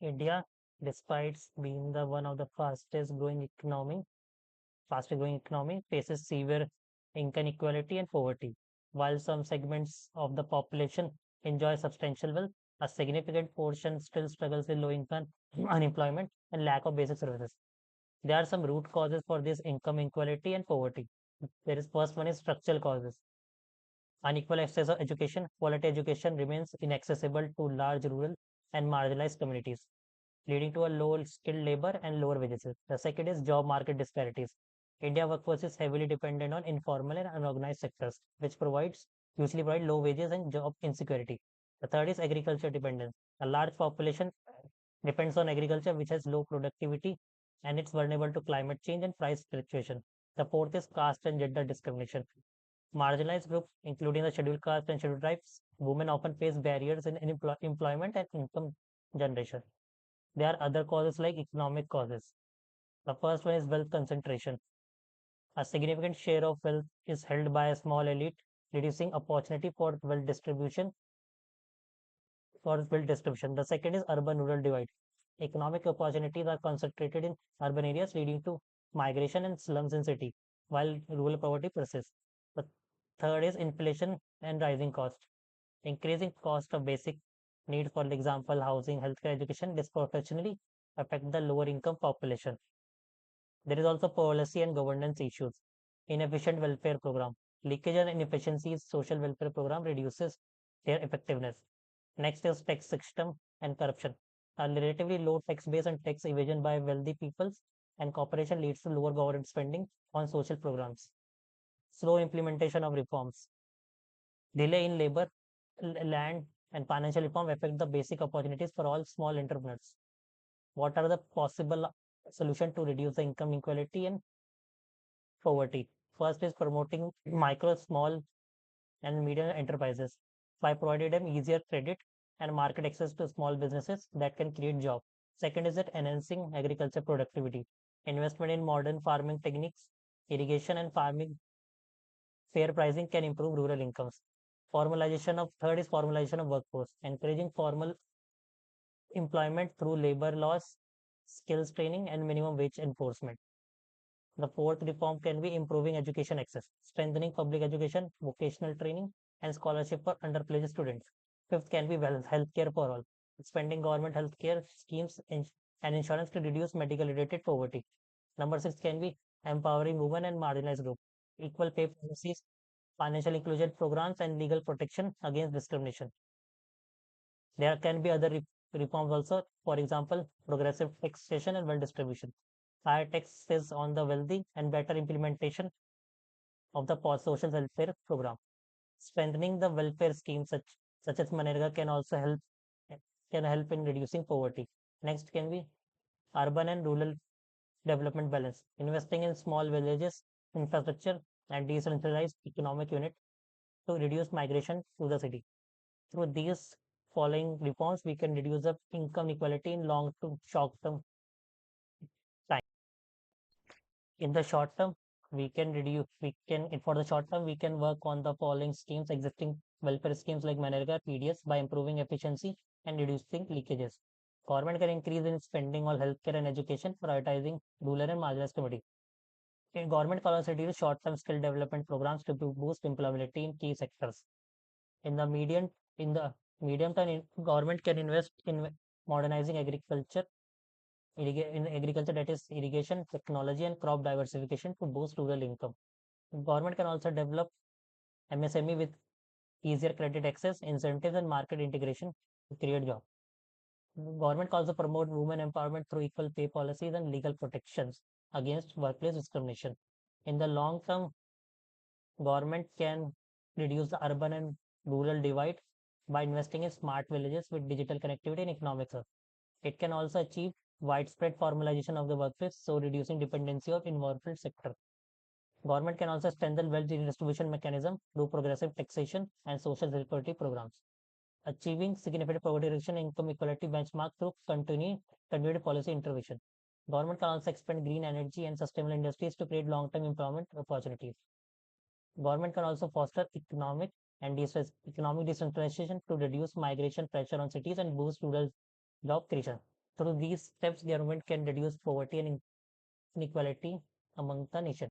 India, despite being the one of the fastest growing economy, faces severe income inequality and poverty. While some segments of the population enjoy substantial wealth, a significant portion still struggles with low income, unemployment, and lack of basic services. There are some root causes for this income inequality and poverty. There is first one is structural causes. Unequal access of education, quality education remains inaccessible to large rural and marginalized communities, leading to a low skilled labor and lower wages. The second is job market disparities. India workforce is heavily dependent on informal and unorganized sectors, which usually provide low wages and job insecurity. The third is agriculture dependence. A large population depends on agriculture, which has low productivity and it's vulnerable to climate change and price fluctuation. The fourth is caste and gender discrimination. Marginalized groups, including the scheduled castes and scheduled tribes, women often face barriers in employment and income generation. There are other causes like economic causes. The first one is wealth concentration. A significant share of wealth is held by a small elite, reducing opportunity for wealth distribution. The second is urban-rural divide. Economic opportunities are concentrated in urban areas, leading to migration and slums in city, while rural poverty persists. The third is inflation and rising cost. Increasing cost of basic need, for example, housing, healthcare, education, disproportionately affect the lower income population. There is also policy and governance issues. Inefficient welfare program. Leakage and inefficiencies social welfare program reduces their effectiveness. Next is tax system and corruption. A relatively low tax base and tax evasion by wealthy peoples and corporation leads to lower government spending on social programs. Slow implementation of reforms. Delay in labor, land, and financial reform affect the basic opportunities for all small entrepreneurs. What are the possible solutions to reduce the income inequality and poverty? First is promoting micro, small, and medium enterprises by providing them easier credit and market access to small businesses that can create jobs. Second is that enhancing agriculture productivity. Investment in modern farming techniques, irrigation and farming fair pricing can improve rural incomes. Third is formalization of workforce, encouraging formal employment through labor laws, skills training, and minimum wage enforcement. The fourth reform can be improving education access, strengthening public education, vocational training, and scholarship for underprivileged students. Fifth can be healthcare for all, expanding government healthcare schemes and insurance to reduce medical related poverty. Number six can be empowering women and marginalized groups, equal pay policies, financial inclusion programs, and legal protection against discrimination. There can be other reforms also, for example, progressive taxation and wealth distribution, higher taxes on the wealthy, and better implementation of the social welfare program. Strengthening the welfare schemes such as Manrega can help in reducing poverty. Next can be urban and rural development balance, investing in small villages, infrastructure, and decentralized economic unit to reduce migration to the city. Through these following reforms, we can reduce the income inequality in long to short term time. In the short term, for the short term, we can work on the following schemes, existing welfare schemes like Manrega, PDS, by improving efficiency and reducing leakages. Government can increase in spending on healthcare and education, prioritizing rural and marginalized communities. Government can also introduce short-term skill development programs to boost employability in key sectors. In the medium term, government can invest in modernizing agriculture, that is irrigation, technology, and crop diversification to boost rural income. Government can also develop MSME with easier credit access, incentives, and market integration to create jobs. Government can also promote women empowerment through equal pay policies and legal protections against workplace discrimination. In the long term, government can reduce the urban and rural divide by investing in smart villages with digital connectivity and economic growth. It can also achieve widespread formalization of the workplace, so reducing dependency of informal sector. Government can also strengthen wealth redistribution mechanism through progressive taxation and social security programs. Achieving significant poverty reduction and income equality benchmark through continued policy intervention. Government can also expand green energy and sustainable industries to create long-term employment opportunities. Government can also foster economic decentralization to reduce migration pressure on cities and boost rural job creation. Through these steps, government can reduce poverty and inequality among the nation.